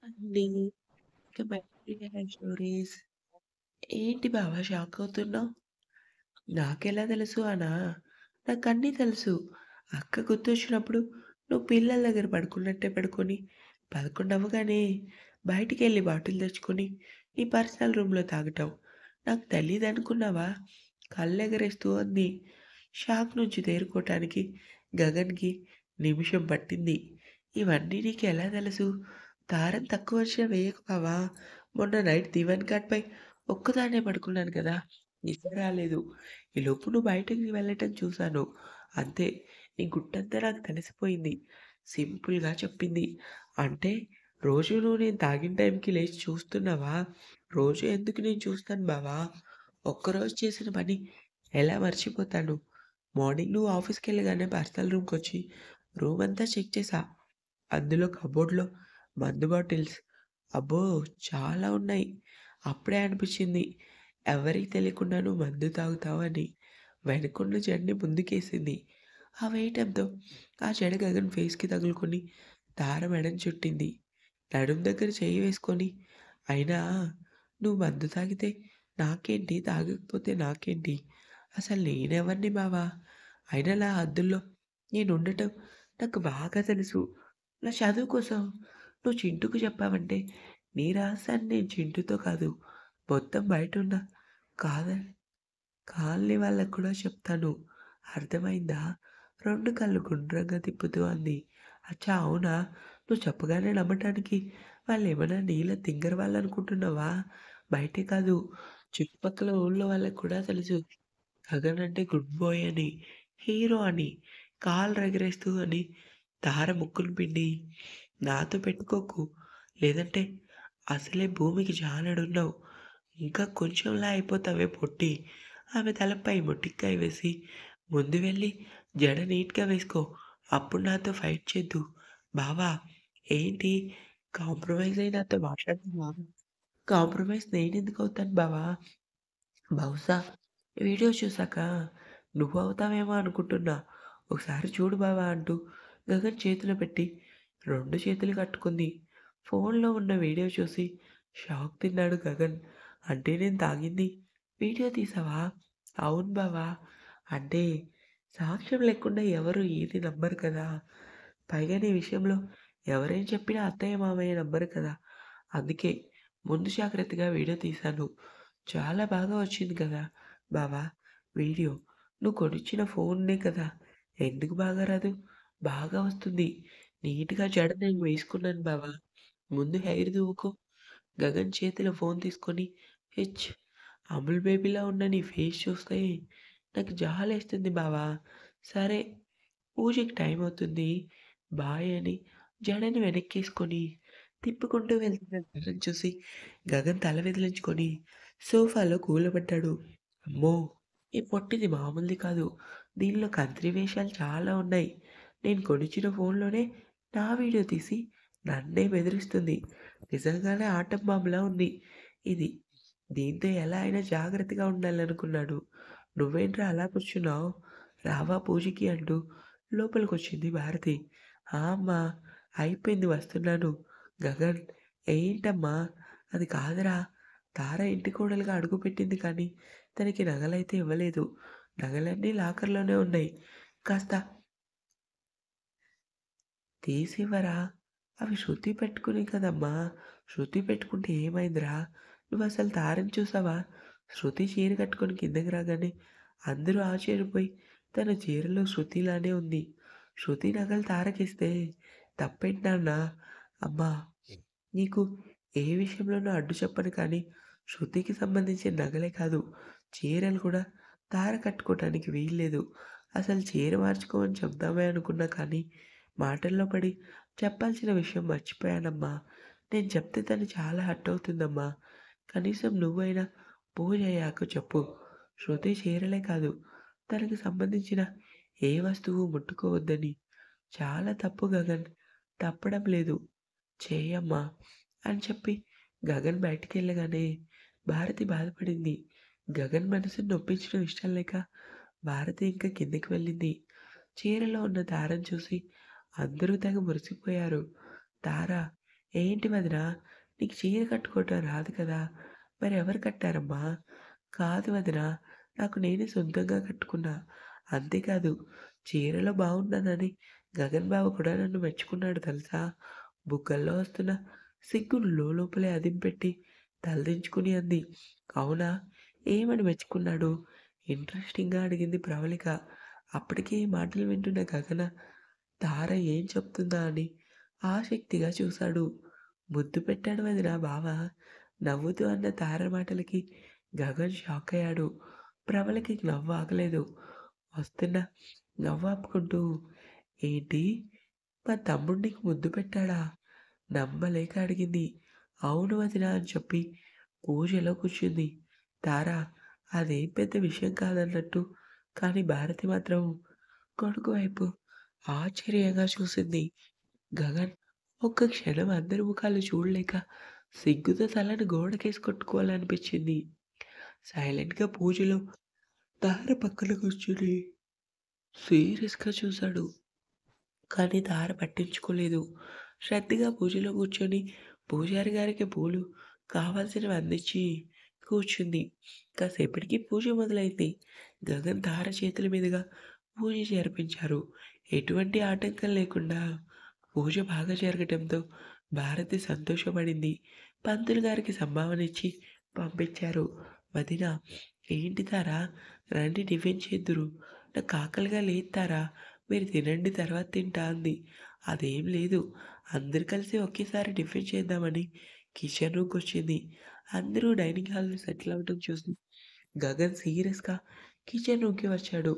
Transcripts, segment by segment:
అండి. ఇక memory stories. ఏంటి బావ షాకవుతున్నావు? నాకెలా తెలుసు అనా? నాకన్నీ తెలుసు. అక్క గుర్తొచ్చినప్పుడు నువ్వు పిల్లల దగ్గర పడుకున్నట్టే పడుకొని, 11 అవ్వగానే బయటికెళ్ళి బాటిల్ తెచ్చుకొని, నీ పర్సనల్ రూమ్‌లో తాగటం. నాకు తెలీదనుకున్నావా? కళ్ళెగరేస్తూ అంది. షాక్ నుంచి తేరుకోవటానికి గగన్‌కి నిమిషం పట్టింది. ఇవన్నీ నీకెలా తెలుసు? దారం తక్కువ అంచనా వేయకు బావా! మొన్న నైట్ దివాన్ కాట్‌పై ఒక్కదాన్నే పడుకున్నాను కదా! నిద్ర రాలేదు. ఈలోపు నువ్వు బయటకి వెళ్ళటం చూశాను. అంతే. నీ గుట్టంతా నాకు తెలిసిపోయింది. సింపుల్‌గా చెప్పింది. అంటే రోజు నువ్వు నేను తాగిన టైంకి లేచి చూస్తున్నావా? రోజు ఎందుకు నేను చూస్తాను బావా! ఒక్కరోజు చేసిన పని ఎలా మర్చిపోతాను? మార్నింగ్ నువ్వు ఆఫీస్‌కెళ్ళగానే పర్సనల్ రూమ్‌కొచ్చి రూమంతా చెక్ చేశా. అందులో కబోర్డ్‌లో మందు బాటిల్స్ అబ్బో! చాలా ఉన్నాయి. అప్పుడే అనిపించింది. ఎవరికీ తెలియకుండా నువ్వు మందు తాగుతావని. వెనకున్న జడని ముందుకేసింది. ఆ వేయటంతో ఆ జడ గగన్ ఫేస్‌కి తగులుకొని దార మెడని చుట్టింది. నడుం దగ్గర చెయ్యి వేసుకొని, అయినా నువ్వు మందు తాగితే నాకేంటి? తాగకపోతే నాకేంటి? అసలు నేనెవరిని బావా? అయినా నా హద్దుల్లో నేనుండటం నాకు బాగా తెలుసు. నా చదువు కోసం నువ్వు చింటూకి చెప్పావంటే, నీ రహస్యాన్ని నేను చింటూతో కాదు, మొత్తం బయటున్న కాద కాలనీ వాళ్ళకి కూడా చెప్తాను. అర్థమైందా? 2 కళ్ళు గుండ్రంగా తిప్పుతూ అంది. అచ్చా! అవునా? నువ్వు చెప్పగానే నమ్మటానికి వాళ్ళేమైనా నీలా తింగర వాళ్ళనుకుంటున్నావా? బయటే కాదు, చుట్టుపక్కల ఊళ్ళో వాళ్ళకి కూడా తెలుసు. గగన్ అంటే గుడ్ బాయ్ అని, హీరో అని, కాలరెగరేస్తూ అని, తార ముక్కును పిండి, నాతో పెట్టుకోకు. లేదంటే అసలే భూమికి జానెడున్నావు. ఇంకా కొంచెంలా అయిపోతావే పొట్టి. ఆమె తలపై మొటిక్కాయ వేసి, ముందు వెళ్ళి జడ నీట్‌గా వేసుకో. అప్పుడు నాతో ఫైట్ చేద్దు. బావా! ఏంటి కాంప్రమైజ్ అయి నాతో మాట్లాడుతున్నావా? కాంప్రమైజ్ నేనెందుకవుతాను బావా! బహుశా వీడియో చూసాక నువ్వవుతావేమో అనుకుంటున్నా. ఒకసారి చూడు బావ అంటూ గగన్ చేతిలో పెట్టి 2 చేతులు కట్టుకుంది. ఫోన్‌లో ఉన్న వీడియో చూసి షాక్ తిన్నాడు గగన్. అంటే నేను తాగింది వీడియో తీసావా? అవును బావ. అంటే సాక్ష్యం లేకుండా ఎవరు ఏది నమ్మరు కదా! పైగా నీ విషయంలో ఎవరేం చెప్పినా అత్తయ్య, మామయ్య నమ్మరు కదా! అందుకే ముందు జాగ్రత్తగా వీడియో తీశాను. చాలా బాగా వచ్చింది కదా బావా వీడియో. నువ్వు కొనిచ్చిన ఫోన్‌నే కదా! ఎందుకు బాగా రాదు? బాగా వస్తుంది. నీట్‌గా జడ నేను వేసుకున్నాను బావా. ముందు హెయిర్ దువ్వుకో. గగన్ చేతిలో ఫోన్ తీసుకొని హిచ్ అముల్ బేబీలా ఉన్న నీ ఫేస్ చూస్తే నాకు జాలేస్తుంది బావా. సరే పూజకి టైం అవుతుంది. బాయ్ అని జడని వెనక్కేసుకొని తిప్పుకుంటూ వెళ్తున్న గగన్ చూసి గగన్ తల విదిలించుకొని సోఫాలో కూలబడ్డాడు. అమ్మో! ఈ పొట్టిది మామూలుది కాదు. దీనిలో కంత్రి వేషాలు చాలా ఉన్నాయి. నేను కొనిచ్చిన ఫోన్‌లోనే నా వీడియో తీసి నన్నే బెదిరిస్తుంది. నిజంగానే ఆటం బాంబులా ఉంది ఇది. దీంతో ఎలా అయినా జాగ్రత్తగా ఉండాలనుకున్నాడు. నువ్వేంట్రా అలా కూర్చున్నావు? రావా పూజకి అంటూ లోపలికొచ్చింది భారతి. ఆ! అమ్మా! అయిపోయింది వస్తున్నాను. గగన్ ఏంటమ్మా? అది కాదురా! తార ఇంటి కోడలుగా అడుగుపెట్టింది కానీ తనకి నగలైతే ఇవ్వలేదు. నగలన్నీ లాకర్‌లోనే ఉన్నాయి. కాస్త తీసివ్వరా? అవి శృతి పెట్టుకునేయి కదమ్మా! శృతి పెట్టుకుంటే ఏమైందిరా? నువ్వసలు తారని చూసావా? శృతి చీర కట్టుకొని కిందకి రాగానే అందరూ ఆశ్చర్యపోయి తన చీరలో శృతిలానే ఉంది. శృతి నగలు తారకిస్తే తప్పేంటి నాన్న? అమ్మా! నీకు ఏ విషయంలోనూ అడ్డు చెప్పను కానీ శృతికి సంబంధించిన నగలే కాదు, చీరలు కూడా తార కట్టుకోవటానికి వీల్లేదు. అసలు చీర మార్చుకోమని చెప్దామే అనుకున్నా కానీ మాటల్లో పడి చెప్పాల్సిన విషయం మర్చిపోయానమ్మా. నేను చెప్తే తను చాలా హర్ట్ అవుతుందమ్మా. కనీసం నువ్వైనా పూజ అయ్యాక చెప్పు. శృతి చీరలే కాదు, తనకి సంబంధించిన ఏ వస్తువు ముట్టుకోవద్దని. చాలా తప్పు గగన్. తప్పడం లేదు. చేయమ్మా అని చెప్పి గగన్ బయటికెళ్ళగానే భారతి బాధపడింది. గగన్ మనసుని నొప్పించడం ఇష్టం లేక భారతి ఇంకా కిందకి వెళ్ళింది. చీరలో ఉన్న తారను చూసి అందరూ తెగ మురిసిపోయారు. తార ఏంటి వదినా నీకు చీర కట్టుకోవటం రాదు కదా! మరెవరు కట్టారమ్మా? కాదు వదినా నాకు నేనే సొంతంగా కట్టుకున్నా. అంతేకాదు చీరలో బావున్నానని గగన్ బావ కూడా నన్ను మెచ్చుకున్నాడు తెలుసా? బుగ్గల్లో వస్తున్న సిగ్గును లోలోపలే అదింపెట్టి తలదించుకుని అంది. అవునా? ఏమని మెచ్చుకున్నాడు? ఇంట్రెస్టింగ్‌గా అడిగింది ప్రవళిక. అప్పటికే ఈ మాటలు వింటున్న గగన తార ఏం చెప్తుందా అని ఆసక్తిగా చూశాడు. ముద్దు పెట్టాడు వదినా బావ. నవ్వుతూ అన్న తార మాటలకి గగన్ షాకయ్యాడు. ప్రవళికకి నవ్వు ఆగలేదు. వస్తున్న నవ్వు ఆపుకుంటూ ఏంటి? మా తమ్ముడు నీకు ముద్దు పెట్టాడా? నమ్మలేక అడిగింది. అవును వదినా అని చెప్పి పూజలో కూర్చుంది. తార అదేం పెద్ద విషయం కాదన్నట్టు కానీ భారతి మాత్రం కొడుకు వైపు ఆశ్చర్యంగా చూసింది. గగన్ ఒక్క క్షణం అందరి ముఖాలు చూడలేక సిగ్గుతో తలను గోడకేసి కొట్టుకోవాలనిపించింది. సైలెంట్‌గా పూజలో తార పక్కన కూర్చొని సీరియస్‌గా చూశాడు. కానీ తార పట్టించుకోలేదు. శ్రద్ధగా పూజలో కూర్చొని పూజారి గారికి పూలు కావాల్సినవి అందించి కూర్చుంది. కాసేపటికి పూజ మొదలైంది. గగన్ తార చేతుల మీదుగా పూజ జరిపించారు. ఎటువంటి ఆటంకం లేకుండా పూజ బాగా జరగటంతో భారతి సంతోషపడింది. పంతులు గారికి సంభావన ఇచ్చి పంపించారు. వదిన ఏంటి తారా రండి టిఫిన్ చేద్దురు. నాకు ఆకలిగా లేదు తారా మీరు తినండి తర్వాత తింటా అంది. అదేం లేదు. అందరూ కలిసి ఒకేసారి టిఫిన్ చేద్దామని కిచెన్ రూమ్‌కొచ్చింది. అందరూ డైనింగ్ హాల్‌లో సెటిల్ అవ్వటం చూసి గగన్ సీరియస్‌గా కిచెన్ రూమ్‌కి వచ్చాడు.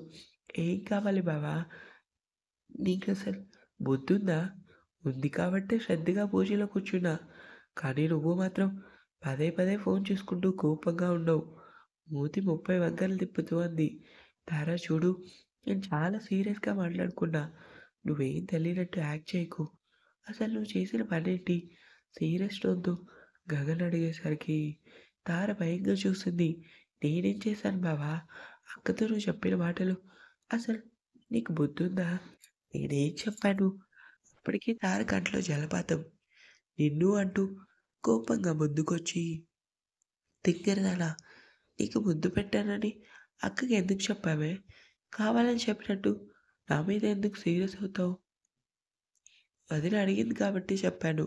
"ఏం కావాలి బావా? నీకసలు బుద్ధుందా? ఉంది కాబట్టే శ్రద్ధగా పూజలో కూర్చున్నా. కానీ నువ్వు మాత్రం పదే పదే ఫోన్ చూసుకుంటూ కోపంగా ఉన్నావు. మూతి 30 వంకరలు తిప్పుతూ అంది. తారా చూడు నేను చాలా సీరియస్‌గా మాట్లాడుకున్నా. నువ్వేం తెలియనట్టు యాక్ట్ చేయకు. అసలు నువ్వు చేసిన పనేంటి? సీరియస్ టోన్‌తో గగన్ అడిగేసరికి తార భయంగా చూసింది. నేనేం చేశాను బావా? అక్కతో నువ్వు చెప్పిన మాటలు అసలు నీకు బుద్ధుందా? నేనేం చెప్పాను? అప్పటికే తార కంట్లో జలపాతం. నిన్ను అంటూ కోపంగా ముందుకొచ్చి తింగరదానా! నీకు ముద్దు పెట్టానని అక్కకి ఎందుకు చెప్పావే? కావాలని చెప్పినట్టు నా మీద ఎందుకు సీరియస్ అవుతావు? వదిన అడిగింది కాబట్టి చెప్పాను.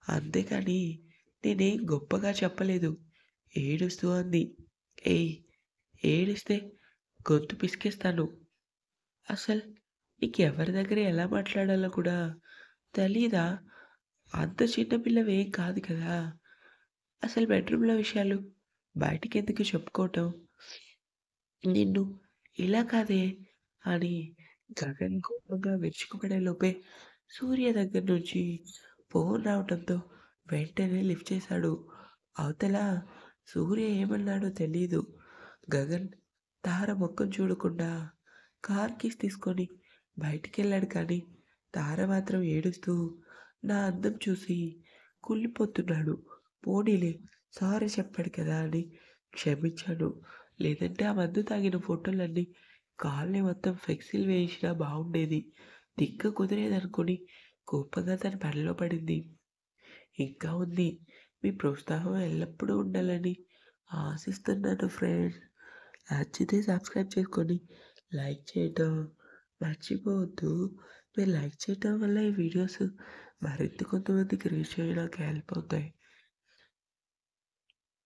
అంతేకాని నేనేం గొప్పగా చెప్పలేదు. ఏడుస్తూ అంది. ఏయ్! ఏడిస్తే గొంతు పిసికేస్తాను. అసలు నీకెవరి దగ్గర ఎలా మాట్లాడాలో కూడా తెలీదా? అంత చిన్న పిల్లవేం కాదు కదా! అసలు బెడ్‌రూమ్‌లో విషయాలు బయటికెందుకు చెప్పుకోవటం? నిన్ను ఇలా కాదే అని గగన్ కోపంగా విరుచుకుపడే లోపే సూర్య దగ్గర నుంచి ఫోన్ రావటంతో వెంటనే లిఫ్ట్ చేశాడు. అవతల సూర్య ఏమన్నాడో తెలీదు. గగన్ తార మొఖం చూడకుండా కార్ కీస్ తీసుకొని బయటికెళ్ళాడు కానీ తార మాత్రం ఏడుస్తూ నా అందం చూసి కుళ్ళిపోతున్నాడు. పోనీలే సారీ చెప్పాడు కదా అని క్షమించాను. లేదంటే ఆ మందు తాగిన ఫోటోలన్నీ కాలనీ మొత్తం ఫ్లెక్సీలు వేయించినా బావుండేది. తిక్క కుదిరేదనుకోని కోపంగా తన పనిలో పడింది. ఇంకా ఉంది. మీ ప్రోత్సాహం ఎల్లప్పుడూ ఉండాలని ఆశిస్తున్నాను ఫ్రెండ్స్. నచ్చితే సబ్స్క్రైబ్ చేసుకొని లైక్ చేయటం మర్చిపోవద్దు. మీరు లైక్ చేయటం వల్ల ఈ వీడియోస్ మరింత కొంతమందికి రీచ్ అయ్యడానికి హెల్ప్ అవుతాయి.